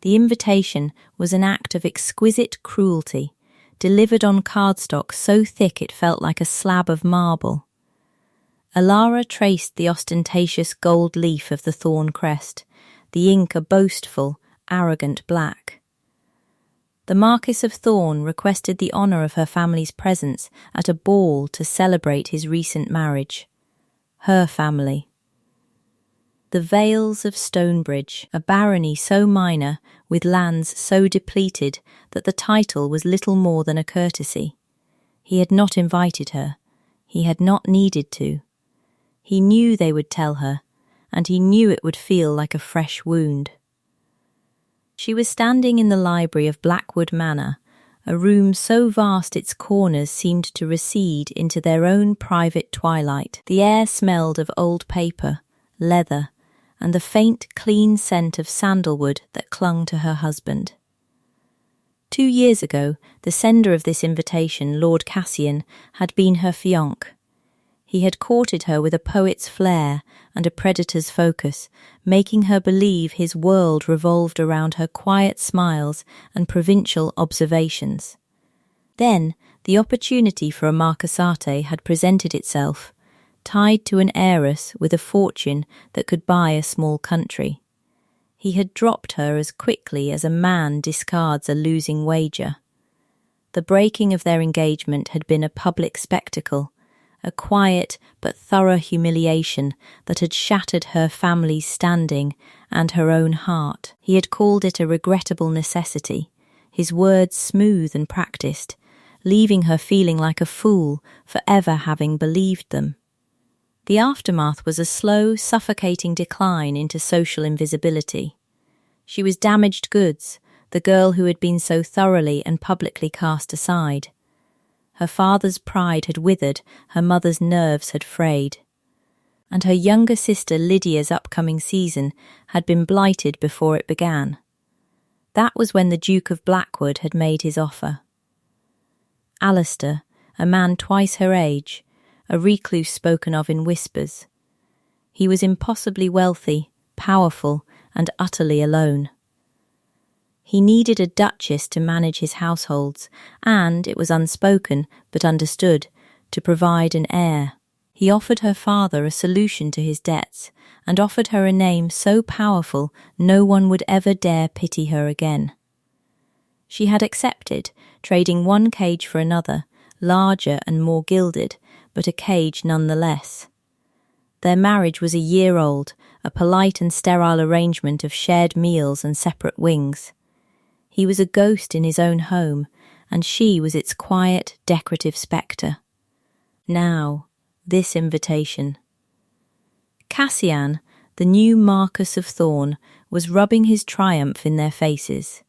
The invitation was an act of exquisite cruelty, delivered on cardstock so thick it felt like a slab of marble. Alara traced the ostentatious gold leaf of the thorn crest, the ink a boastful, arrogant black. The Marquis of Thorn requested the honour of her family's presence at a ball to celebrate his recent marriage. Her family. The Vales of Stonebridge, a barony so minor, with lands so depleted that the title was little more than a courtesy. He had not invited her. He had not needed to. He knew they would tell her, and he knew it would feel like a fresh wound. She was standing in the library of Blackwood Manor, a room so vast its corners seemed to recede into their own private twilight. The air smelled of old paper, leather, and the faint, clean scent of sandalwood that clung to her husband. 2 years ago, the sender of this invitation, Lord Cassian, had been her fiancé. He had courted her with a poet's flair and a predator's focus, making her believe his world revolved around her quiet smiles and provincial observations. Then, the opportunity for a marquisate had presented itself, tied to an heiress with a fortune that could buy a small country. He had dropped her as quickly as a man discards a losing wager. The breaking of their engagement had been a public spectacle, a quiet but thorough humiliation that had shattered her family's standing and her own heart. He had called it a regrettable necessity, his words smooth and practiced, leaving her feeling like a fool for ever having believed them. The aftermath was a slow, suffocating decline into social invisibility. She was damaged goods, the girl who had been so thoroughly and publicly cast aside. Her father's pride had withered, her mother's nerves had frayed. And her younger sister Lydia's upcoming season had been blighted before it began. That was when the Duke of Blackwood had made his offer. Alistair, a man twice her age, a recluse spoken of in whispers. He was impossibly wealthy, powerful, and utterly alone. He needed a duchess to manage his households, and, it was unspoken but understood, to provide an heir. He offered her father a solution to his debts, and offered her a name so powerful no one would ever dare pity her again. She had accepted, trading one cage for another, larger and more gilded, but a cage nonetheless. Their marriage was a year old, a polite and sterile arrangement of shared meals and separate wings. He was a ghost in his own home, and she was its quiet, decorative spectre. Now, this invitation. Cassian, the new Marquis of Thorn, was rubbing his triumph in their faces.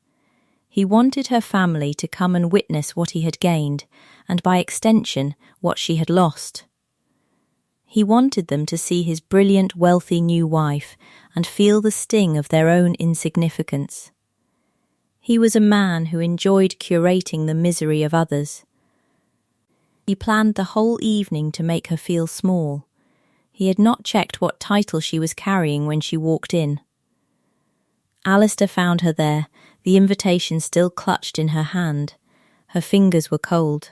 He wanted her family to come and witness what he had gained, and by extension, what she had lost. He wanted them to see his brilliant, wealthy new wife and feel the sting of their own insignificance. He was a man who enjoyed curating the misery of others. He planned the whole evening to make her feel small. He had not checked what title she was carrying when she walked in. Alistair found her there, the invitation still clutched in her hand. Her fingers were cold.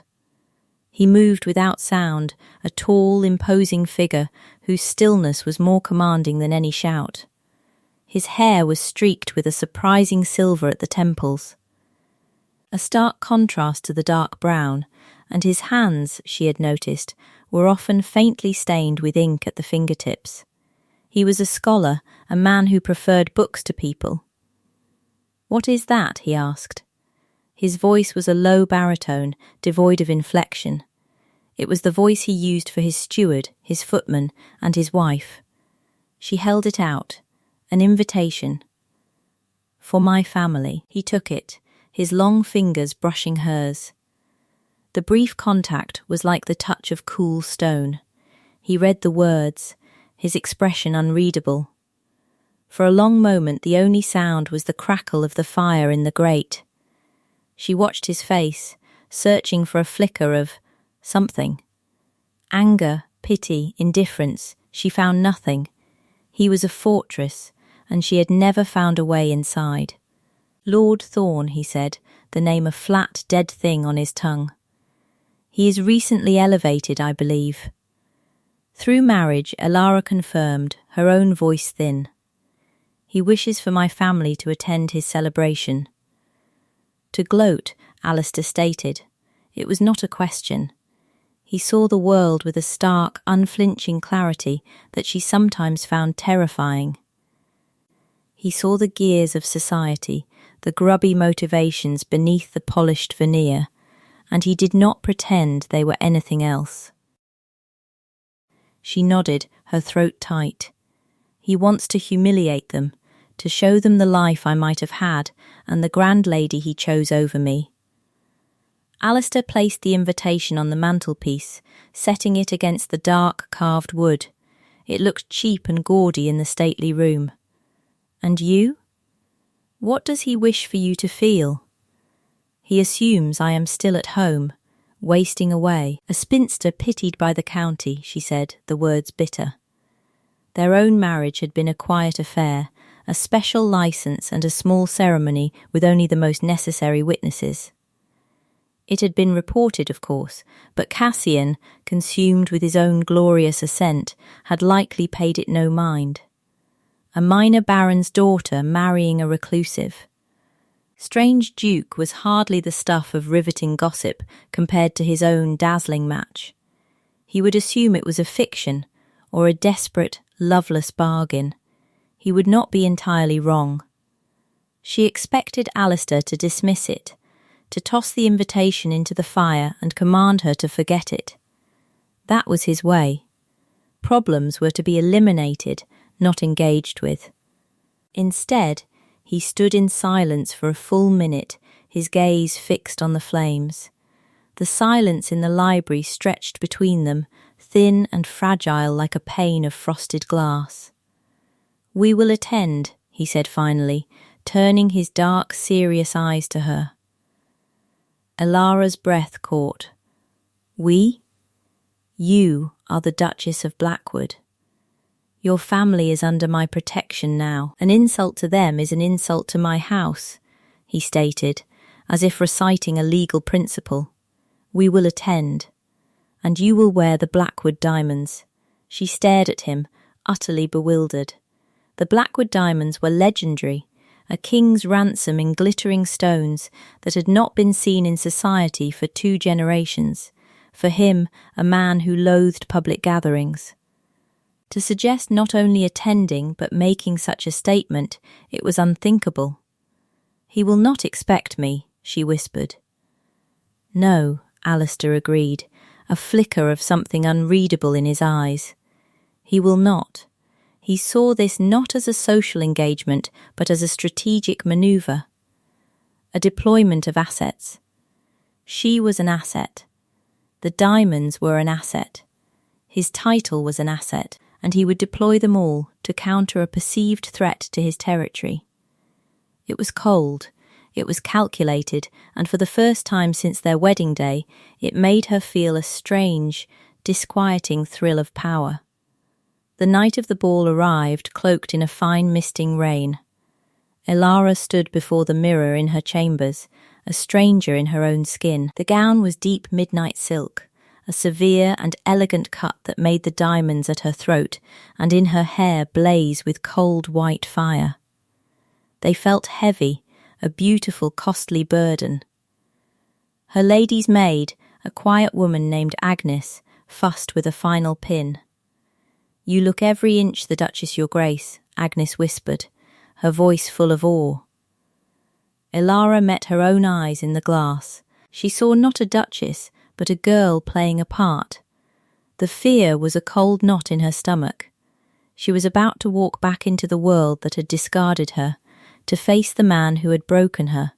He moved without sound, a tall, imposing figure whose stillness was more commanding than any shout. His hair was streaked with a surprising silver at the temples, a stark contrast to the dark brown, and his hands, she had noticed, were often faintly stained with ink at the fingertips. He was a scholar, a man who preferred books to people. "What is that?" he asked. His voice was a low baritone, devoid of inflection. It was the voice he used for his steward, his footman, and his wife. She held it out. An invitation. "For my family." He took it, his long fingers brushing hers. The brief contact was like the touch of cool stone. He read the words, his expression unreadable. For a long moment the only sound was the crackle of the fire in the grate. She watched his face, searching for a flicker of something. Anger, pity, indifference. She found nothing. He was a fortress, and she had never found a way inside. Lord Thorn, he said, the name a flat, dead thing on his tongue. He is recently elevated, I believe. Through marriage, Elara confirmed, her own voice thin. He wishes for my family to attend his celebration. To gloat, Alistair stated. It was not a question. He saw the world with a stark, unflinching clarity that she sometimes found terrifying. He saw the gears of society, the grubby motivations beneath the polished veneer, and he did not pretend they were anything else. She nodded, her throat tight. He wants to humiliate them, to show them the life I might have had and the grand lady he chose over me. Alistair placed the invitation on the mantelpiece, setting it against the dark carved wood. It looked cheap and gaudy in the stately room. And you? What does he wish for you to feel? He assumes I am still at home, wasting away, a spinster pitied by the county, she said, the words bitter. Their own marriage had been a quiet affair, a special licence and a small ceremony with only the most necessary witnesses. It had been reported, of course, but Cassian, consumed with his own glorious ascent, had likely paid it no mind. A minor baron's daughter marrying a reclusive. Strange Duke was hardly the stuff of riveting gossip compared to his own dazzling match. He would assume it was a fiction, or a desperate, loveless bargain. He would not be entirely wrong. She expected Alistair to dismiss it, to toss the invitation into the fire and command her to forget it. That was his way. Problems were to be eliminated, not engaged with. Instead, he stood in silence for a full minute, his gaze fixed on the flames. The silence in the library stretched between them, thin and fragile like a pane of frosted glass. "We will attend," he said finally, turning his dark, serious eyes to her. Elara's breath caught. "We? You are the Duchess of Blackwood. Your family is under my protection now. An insult to them is an insult to my house," he stated, as if reciting a legal principle. "We will attend. And you will wear the Blackwood diamonds." She stared at him, utterly bewildered. The Blackwood diamonds were legendary, a king's ransom in glittering stones that had not been seen in society for 2 generations, for him, a man who loathed public gatherings. To suggest not only attending but making such a statement, it was unthinkable. "He will not expect me," she whispered. "No," Alistair agreed, a flicker of something unreadable in his eyes. "He will not." He saw this not as a social engagement, but as a strategic manoeuvre, a deployment of assets. She was an asset. The diamonds were an asset. His title was an asset, and he would deploy them all to counter a perceived threat to his territory. It was cold, it was calculated, and for the first time since their wedding day, it made her feel a strange, disquieting thrill of power. The night of the ball arrived, cloaked in a fine misting rain. Elara stood before the mirror in her chambers, a stranger in her own skin. The gown was deep midnight silk, a severe and elegant cut that made the diamonds at her throat and in her hair blaze with cold white fire. They felt heavy, a beautiful, costly burden. Her lady's maid, a quiet woman named Agnes, fussed with a final pin. "You look every inch the Duchess, your Grace," Agnes whispered, her voice full of awe. Elara met her own eyes in the glass. She saw not a duchess, but a girl playing a part. The fear was a cold knot in her stomach. She was about to walk back into the world that had discarded her, to face the man who had broken her.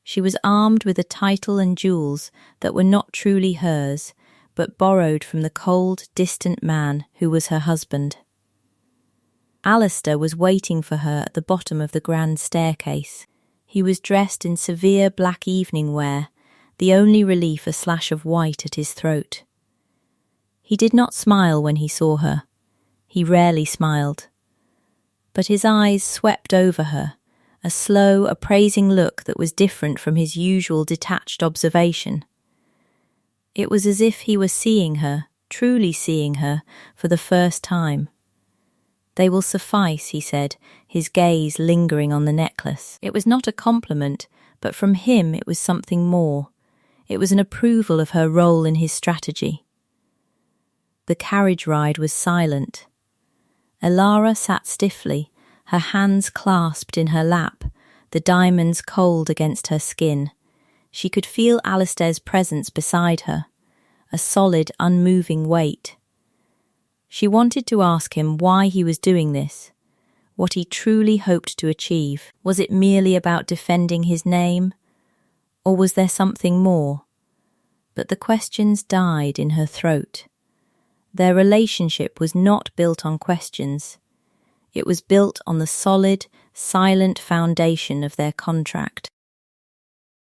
She was armed with a title and jewels that were not truly hers, but borrowed from the cold, distant man who was her husband. Alistair was waiting for her at the bottom of the grand staircase. He was dressed in severe black evening wear, the only relief a slash of white at his throat. He did not smile when he saw her. He rarely smiled. But his eyes swept over her, a slow, appraising look that was different from his usual detached observation. It was as if he were seeing her, truly seeing her, for the first time. "They will suffice," he said, his gaze lingering on the necklace. It was not a compliment, but from him it was something more. It was an approval of her role in his strategy. The carriage ride was silent. Elara sat stiffly, her hands clasped in her lap, the diamonds cold against her skin. She could feel Alistair's presence beside her, a solid, unmoving weight. She wanted to ask him why he was doing this, what he truly hoped to achieve. Was it merely about defending his name, or was there something more? But the questions died in her throat. Their relationship was not built on questions. It was built on the solid, silent foundation of their contract.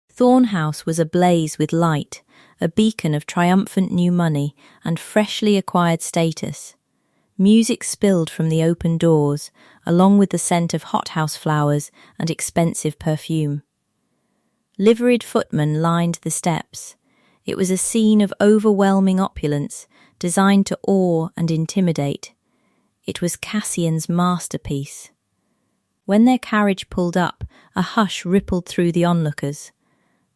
Thorn House was ablaze with light, a beacon of triumphant new money and freshly acquired status. Music spilled from the open doors, along with the scent of hothouse flowers and expensive perfume. Liveried footmen lined the steps. It was a scene of overwhelming opulence, designed to awe and intimidate. It was Cassian's masterpiece. When their carriage pulled up, a hush rippled through the onlookers.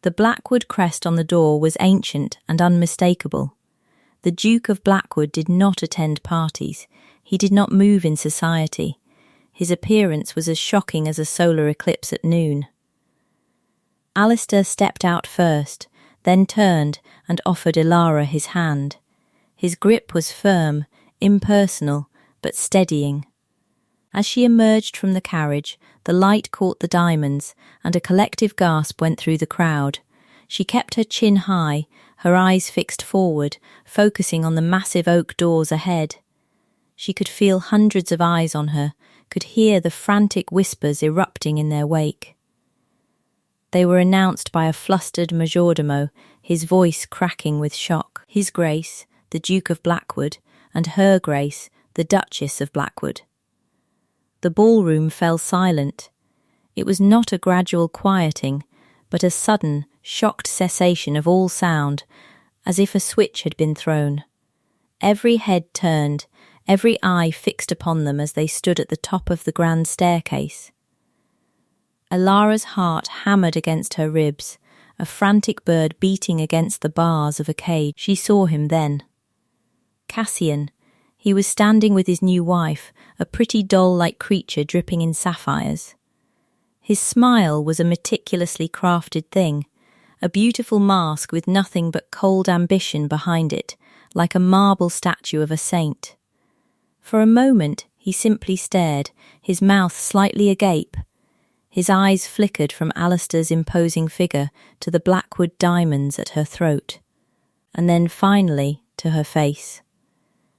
The Blackwood crest on the door was ancient and unmistakable. The Duke of Blackwood did not attend parties. He did not move in society. His appearance was as shocking as a solar eclipse at noon. Alistair stepped out first, then turned and offered Elara his hand. His grip was firm, impersonal, but steadying. As she emerged from the carriage, the light caught the diamonds, and a collective gasp went through the crowd. She kept her chin high, her eyes fixed forward, focusing on the massive oak doors ahead. She could feel hundreds of eyes on her, could hear the frantic whispers erupting in their wake. They were announced by a flustered majordomo, his voice cracking with shock. His Grace, the Duke of Blackwood, and Her Grace, the Duchess of Blackwood. The ballroom fell silent. It was not a gradual quieting, but a sudden, shocked cessation of all sound, as if a switch had been thrown. Every head turned, every eye fixed upon them as they stood at the top of the grand staircase. Elara's heart hammered against her ribs, a frantic bird beating against the bars of a cage. She saw him then. Cassian. He was standing with his new wife, a pretty doll-like creature dripping in sapphires. His smile was a meticulously crafted thing, a beautiful mask with nothing but cold ambition behind it, like a marble statue of a saint. For a moment he simply stared, his mouth slightly agape. His eyes flickered from Alistair's imposing figure to the Blackwood diamonds at her throat, and then finally to her face.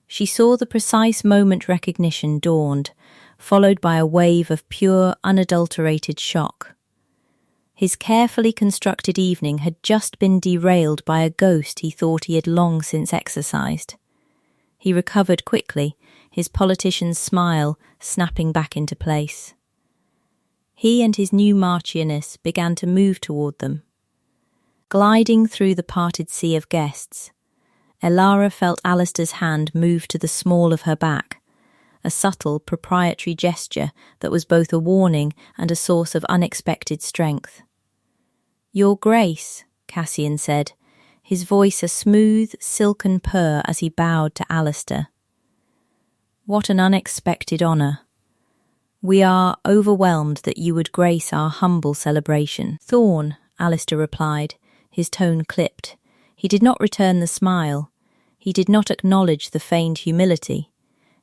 She saw the precise moment recognition dawned, followed by a wave of pure, unadulterated shock. His carefully constructed evening had just been derailed by a ghost he thought he had long since exorcised. He recovered quickly, his politician's smile snapping back into place. He and his new Marchioness began to move toward them. Gliding through the parted sea of guests, Elara felt Alistair's hand move to the small of her back, a subtle, proprietary gesture that was both a warning and a source of unexpected strength. "Your Grace," Cassian said, his voice a smooth, silken purr as he bowed to Alistair. "What an unexpected honour. We are overwhelmed that you would grace our humble celebration." "Thorn," Alistair replied, his tone clipped. He did not return the smile. He did not acknowledge the feigned humility.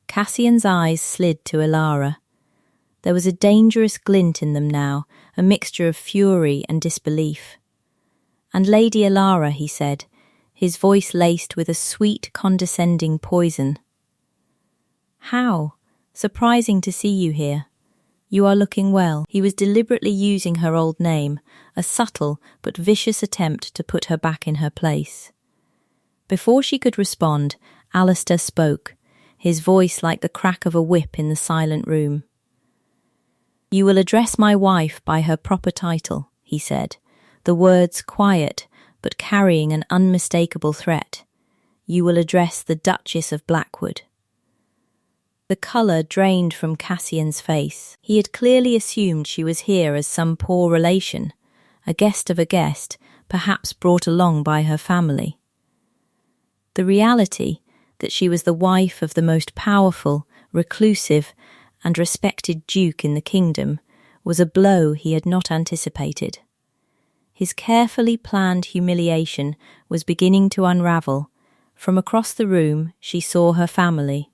Cassian's eyes slid to Elara. There was a dangerous glint in them now, a mixture of fury and disbelief. "And Lady Elara," he said, his voice laced with a sweet, condescending poison. "How? Surprising to see you here. You are looking well." He was deliberately using her old name, a subtle but vicious attempt to put her back in her place. Before she could respond, Alistair spoke, his voice like the crack of a whip in the silent room. You will address my wife by her proper title, he said, the words quiet but carrying an unmistakable threat. You will address the Duchess of Blackwood. The colour drained from Cassian's face. He had clearly assumed she was here as some poor relation, a guest of a guest, perhaps brought along by her family. The reality that she was the wife of the most powerful, reclusive, and respected duke in the kingdom was a blow he had not anticipated. His carefully planned humiliation was beginning to unravel. From across the room she saw her family.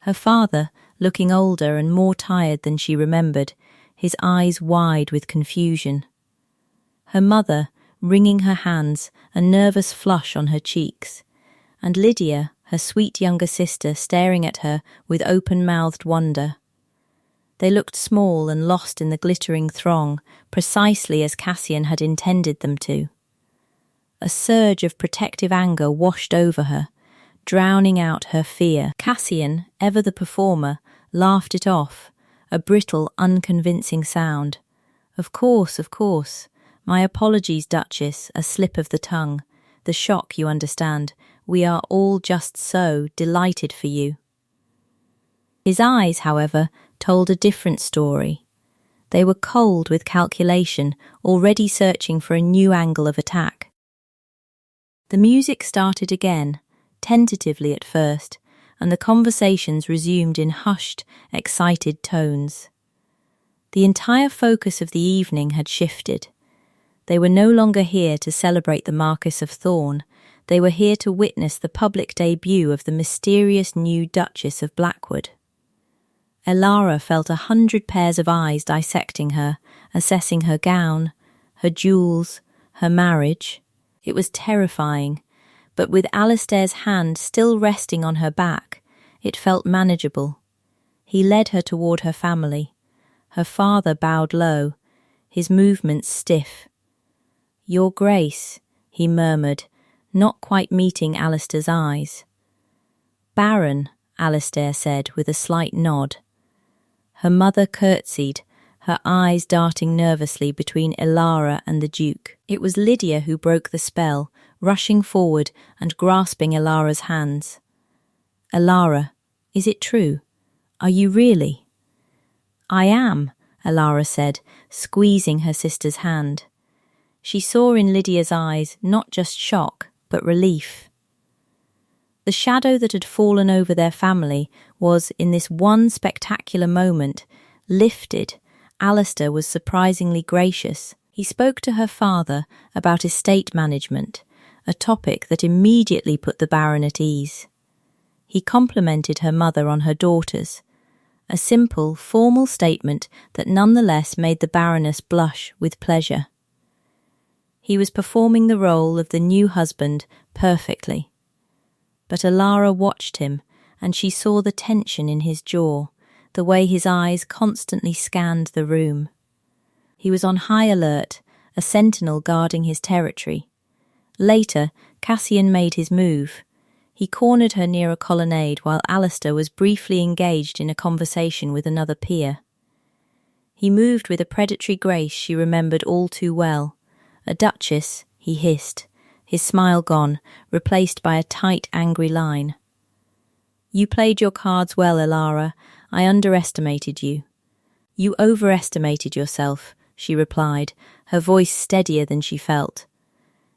Her father, looking older and more tired than she remembered, his eyes wide with confusion. Her mother, wringing her hands, a nervous flush on her cheeks, and Lydia, her sweet younger sister, staring at her with open-mouthed wonder. They looked small and lost in the glittering throng, precisely as Cassian had intended them to. A surge of protective anger washed over her, drowning out her fear. Cassian, ever the performer, laughed it off, a brittle, unconvincing sound. Of course. My apologies, Duchess, a slip of the tongue. The shock, you understand. We are all just so delighted for you. His eyes, however, told a different story. They were cold with calculation, already searching for a new angle of attack. The music started again, tentatively at first, and the conversations resumed in hushed, excited tones. The entire focus of the evening had shifted. They were no longer here to celebrate the Marquis of Thorn. They were here to witness the public debut of the mysterious new Duchess of Blackwood. Elara felt 100 pairs of eyes dissecting her, assessing her gown, her jewels, her marriage. It was terrifying, but with Alistair's hand still resting on her back, it felt manageable. He led her toward her family. Her father bowed low, his movements stiff. "Your Grace," he murmured, not quite meeting Alistair's eyes. "Baron," Alistair said with a slight nod. Her mother curtsied, her eyes darting nervously between Elara and the Duke. It was Lydia who broke the spell, rushing forward and grasping Elara's hands. "Elara, is it true? Are you really?" "I am," Elara said, squeezing her sister's hand. She saw in Lydia's eyes not just shock, but relief. The shadow that had fallen over their family was, in this one spectacular moment, lifted. Alistair was surprisingly gracious. He spoke to her father about estate management, a topic that immediately put the Baron at ease. He complimented her mother on her daughters, a simple, formal statement that nonetheless made the Baroness blush with pleasure. He was performing the role of the new husband perfectly. But Elara watched him, and she saw the tension in his jaw, the way his eyes constantly scanned the room. He was on high alert, a sentinel guarding his territory. Later, Cassian made his move. He cornered her near a colonnade while Alistair was briefly engaged in a conversation with another peer. He moved with a predatory grace she remembered all too well. "A duchess," he hissed, his smile gone, replaced by a tight, angry line. "You played your cards well, Elara. I underestimated you." "You overestimated yourself," she replied, her voice steadier than she felt.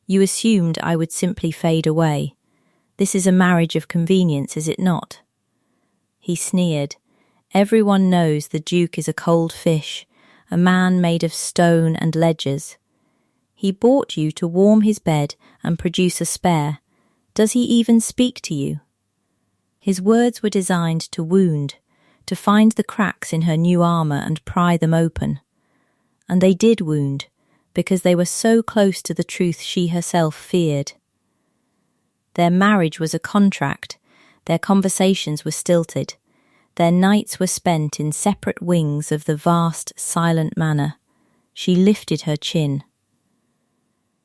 "You assumed I would simply fade away. This is a marriage of convenience, is it not?" He sneered. "Everyone knows the Duke is a cold fish, a man made of stone and ledgers. He bought you to warm his bed and produce a spare. Does he even speak to you?" His words were designed to wound, to find the cracks in her new armour and pry them open. And they did wound, because they were so close to the truth she herself feared. Their marriage was a contract, their conversations were stilted, their nights were spent in separate wings of the vast, silent manor. She lifted her chin.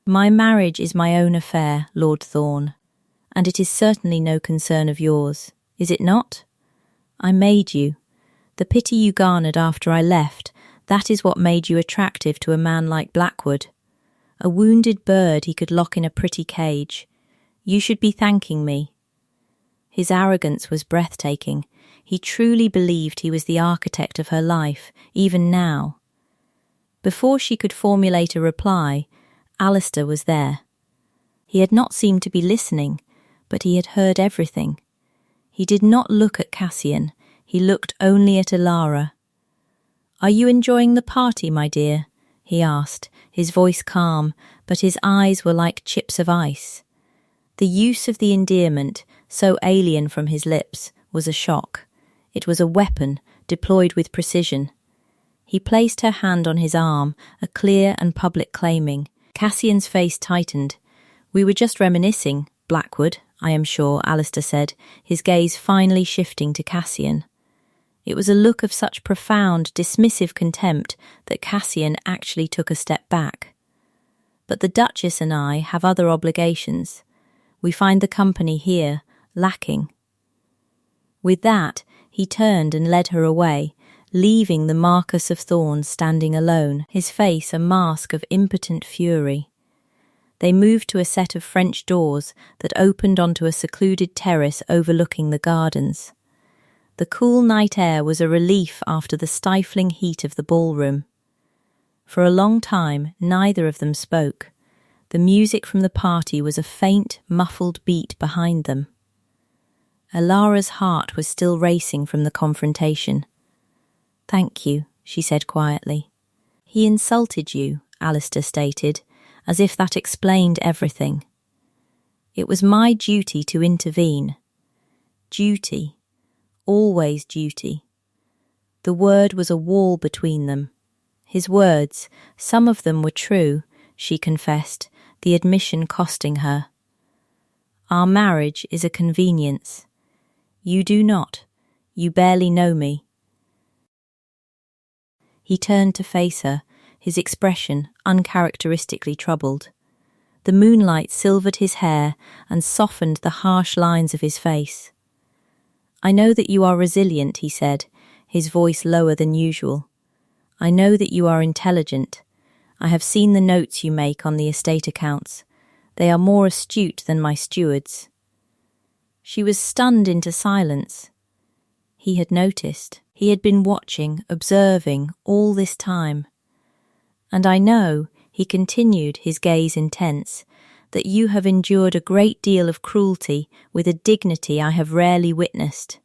"My marriage is my own affair, Lord Thorn, and it is certainly no concern of yours, is it not? I made you. The pity you garnered after I left, That is what made you attractive to a man like Blackwood. A wounded bird he could lock in a pretty cage. You should be thanking me." His arrogance was breathtaking. He truly believed he was the architect of her life, even now. Before she could formulate a reply, Alistair was there. He had not seemed to be listening, but he had heard everything. He did not look at Cassian, he looked only at Alara. "Are you enjoying the party, my dear?" he asked, his voice calm, but his eyes were like chips of ice. The use of the endearment, so alien from his lips, was a shock. It was a weapon, deployed with precision. He placed her hand on his arm, a clear and public claiming. Cassian's face tightened. "We were just reminiscing, Blackwood, I am sure," Alistair said, his gaze finally shifting to Cassian. It was a look of such profound, dismissive contempt that Cassian actually took a step back. "But the Duchess and I have other obligations. We find the company here lacking." With that, he turned and led her away, leaving the Marquis of Thorns standing alone, his face a mask of impotent fury. They moved to a set of French doors that opened onto a secluded terrace overlooking the gardens. The cool night air was a relief after the stifling heat of the ballroom. For a long time, neither of them spoke. The music from the party was a faint, muffled beat behind them. Alara's heart was still racing from the confrontation. "Thank you," she said quietly. "He insulted you," Alistair stated, as if that explained everything. "It was my duty to intervene." Duty. Always duty. The word was a wall between them. His words, some of them were true, she confessed, the admission costing her. "Our marriage is a convenience. You do not. You barely know me." He turned to face her, his expression uncharacteristically troubled. The moonlight silvered his hair and softened the harsh lines of his face. "I know that you are resilient," he said, his voice lower than usual. "I know that you are intelligent. I have seen the notes you make on the estate accounts. They are more astute than my steward's." She was stunned into silence. He had noticed. He had been watching, observing, all this time. "And I know," he continued, his gaze intense, "that you have endured a great deal of cruelty with a dignity I have rarely witnessed."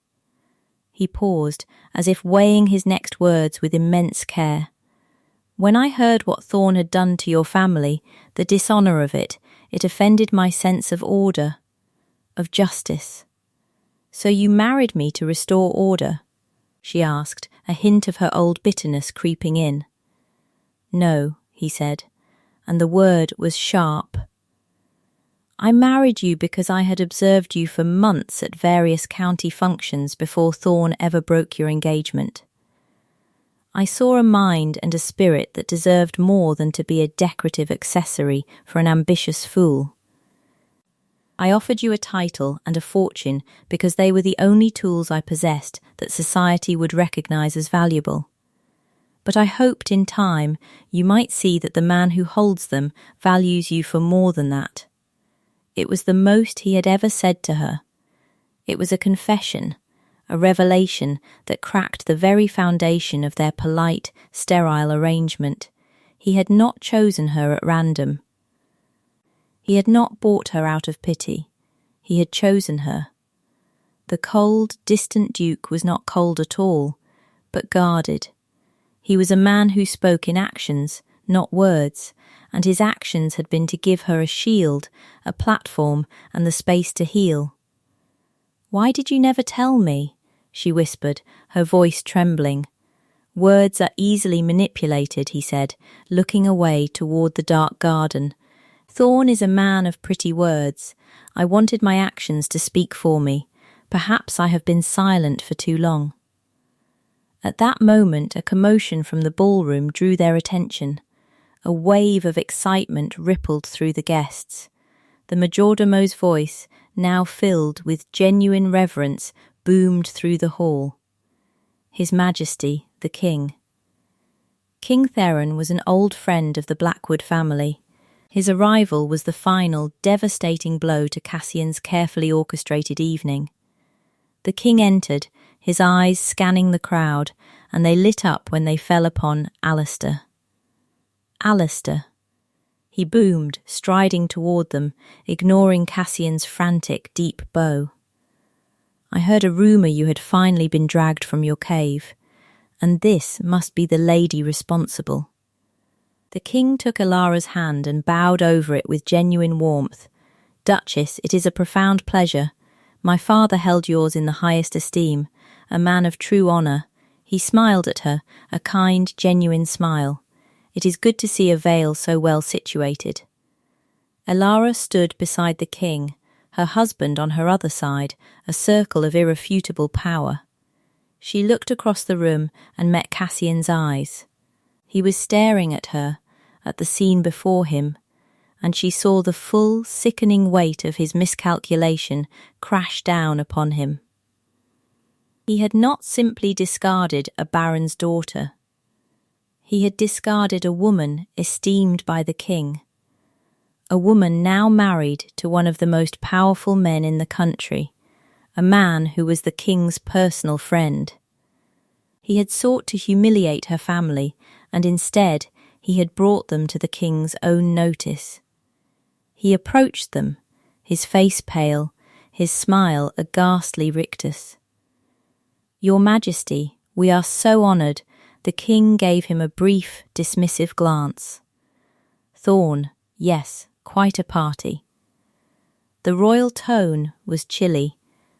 He paused, as if weighing his next words with immense care. "When I heard what Thorn had done to your family, the dishonour of it, it offended my sense of order, of justice." "So you married me to restore order?" she asked, a hint of her old bitterness creeping in. "No," he said, and the word was sharp. "I married you because I had observed you for months at various county functions before Thorn ever broke your engagement. I saw a mind and a spirit that deserved more than to be a decorative accessory for an ambitious fool. I offered you a title and a fortune because they were the only tools I possessed that society would recognise as valuable. But I hoped in time you might see that the man who holds them values you for more than that." It was the most he had ever said to her. It was a confession, a revelation that cracked the very foundation of their polite, sterile arrangement. He had not chosen her at random. He had not bought her out of pity. He had chosen her. The cold, distant Duke was not cold at all, but guarded. He was a man who spoke in actions, not words, and his actions had been to give her a shield, a platform, and the space to heal. "Why did you never tell me?" she whispered, her voice trembling. "Words are easily manipulated," he said, looking away toward the dark garden. "Thorn is a man of pretty words. I wanted my actions to speak for me. Perhaps I have been silent for too long." At that moment, a commotion from the ballroom drew their attention. A wave of excitement rippled through the guests. The majordomo's voice, now filled with genuine reverence, boomed through the hall. His Majesty, the King. King Theron was an old friend of the Blackwood family. His arrival was the final, devastating blow to Cassian's carefully orchestrated evening. The king entered, his eyes scanning the crowd, and they lit up when they fell upon Alistair. Alistair. He boomed, striding toward them, ignoring Cassian's frantic, deep bow. I heard a rumour you had finally been dragged from your cave, and this must be the lady responsible. The king took Alara's hand and bowed over it with genuine warmth. Duchess, it is a profound pleasure. My father held yours in the highest esteem, a man of true honour. He smiled at her, a kind, genuine smile. It is good to see a vale so well situated. Alara stood beside the king, her husband on her other side, a circle of irrefutable power. She looked across the room and met Cassian's eyes. He was staring at her, at the scene before him, and she saw the full, sickening weight of his miscalculation crash down upon him. He had not simply discarded a baron's daughter. He had discarded a woman esteemed by the king, a woman now married to one of the most powerful men in the country, a man who was the king's personal friend. He had sought to humiliate her family, and instead he had brought them to the king's own notice. He approached them, his face pale, his smile a ghastly rictus. "Your Majesty, we are so honoured," the king gave him a brief, dismissive glance. "Thorn, yes, quite a party." The royal tone was chilly,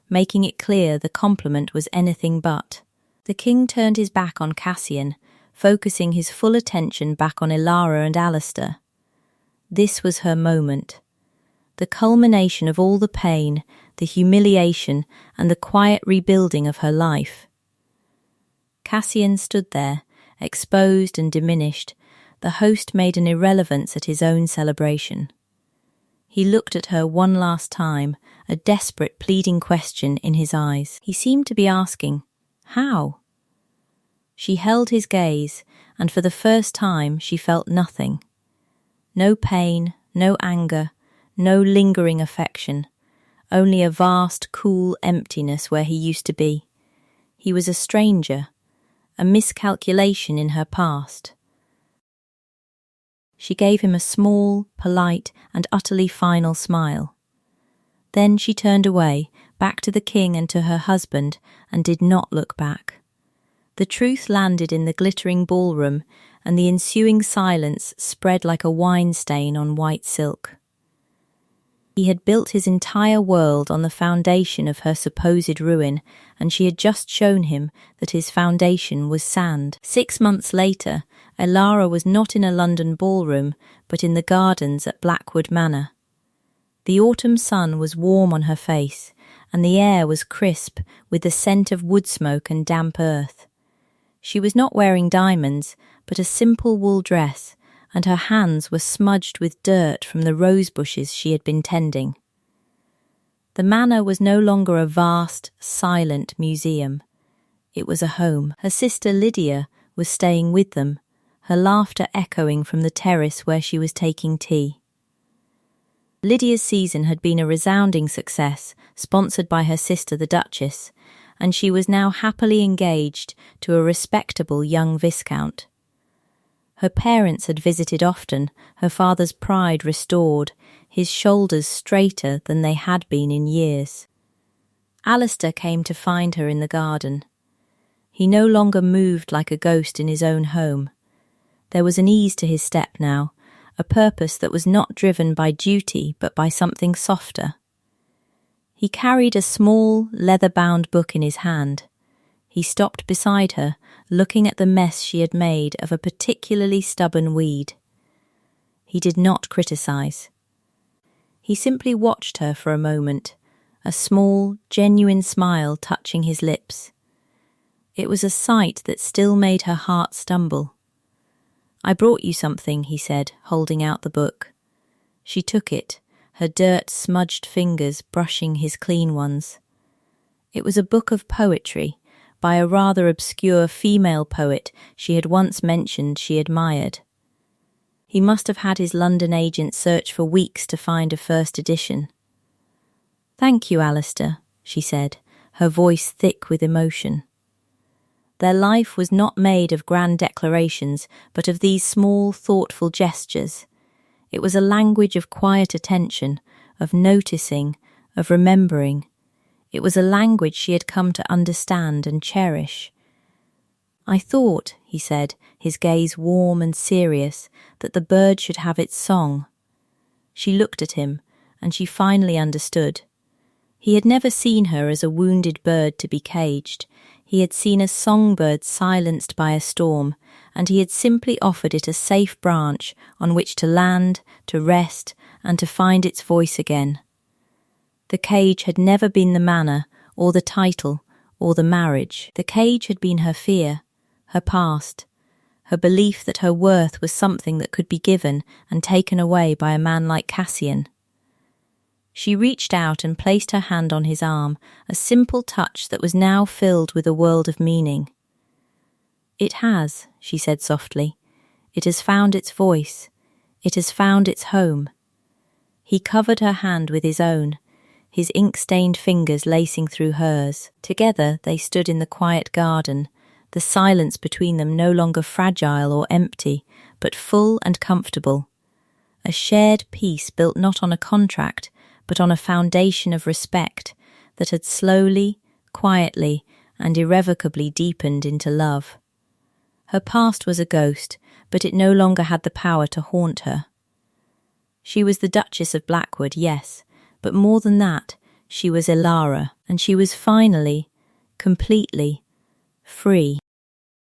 making it clear the compliment was anything but. The king turned his back on Cassian, focusing his full attention back on Alara and Alistair. This was her moment. The culmination of all the pain, the humiliation, and the quiet rebuilding of her life. Cassian stood there, exposed and diminished. The host made an irrelevance at his own celebration. He looked at her one last time, a desperate, pleading question in his eyes. He seemed to be asking, "How?" She held his gaze, and for the first time she felt nothing. No pain, no anger, no lingering affection, only a vast, cool emptiness where he used to be. He was a stranger, a miscalculation in her past. She gave him a small, polite, and utterly final smile. Then she turned away, back to the king and to her husband, and did not look back. The truth landed in the glittering ballroom, and the ensuing silence spread like a wine stain on white silk. He had built his entire world on the foundation of her supposed ruin, and she had just shown him that his foundation was sand. 6 months later, Alara was not in a London ballroom, but in the gardens at Blackwood Manor. The autumn sun was warm on her face, and the air was crisp with the scent of wood smoke and damp earth. She was not wearing diamonds, but a simple wool dress, and her hands were smudged with dirt from the rose bushes she had been tending. The manor was no longer a vast, silent museum. It was a home. Her sister Lydia was staying with them, her laughter echoing from the terrace where she was taking tea. Lydia's season had been a resounding success, sponsored by her sister the Duchess, and she was now happily engaged to a respectable young viscount. Her parents had visited often, her father's pride restored, his shoulders straighter than they had been in years. Alistair came to find her in the garden. He no longer moved like a ghost in his own home. There was an ease to his step now, a purpose that was not driven by duty but by something softer. He carried a small, leather-bound book in his hand. He stopped beside her, looking at the mess she had made of a particularly stubborn weed. He did not criticize. He simply watched her for a moment, a small, genuine smile touching his lips. It was a sight that still made her heart stumble. "I brought you something," he said, holding out the book. She took it, her dirt-smudged fingers brushing his clean ones. It was a book of poetry, by a rather obscure female poet she had once mentioned she admired. He must have had his London agent search for weeks to find a first edition. "Thank you, Alistair," she said, her voice thick with emotion. Their life was not made of grand declarations, but of these small, thoughtful gestures. It was a language of quiet attention, of noticing, of remembering. It was a language she had come to understand and cherish. "I thought," he said, his gaze warm and serious, "that the bird should have its song." She looked at him, and she finally understood. He had never seen her as a wounded bird to be caged. He had seen a songbird silenced by a storm, and he had simply offered it a safe branch on which to land, to rest, and to find its voice again. The cage had never been the manor, or the title, or the marriage. The cage had been her fear, her past, her belief that her worth was something that could be given and taken away by a man like Cassian. She reached out and placed her hand on his arm, a simple touch that was now filled with a world of meaning. "It has," she said softly. "It has found its voice. It has found its home." He covered her hand with his own, his ink-stained fingers lacing through hers. Together they stood in the quiet garden, the silence between them no longer fragile or empty, but full and comfortable. A shared peace built not on a contract, but on a foundation of respect that had slowly, quietly, and irrevocably deepened into love. Her past was a ghost, but it no longer had the power to haunt her. She was the Duchess of Blackwood, yes, but more than that, she was Elara, and she was finally, completely, free.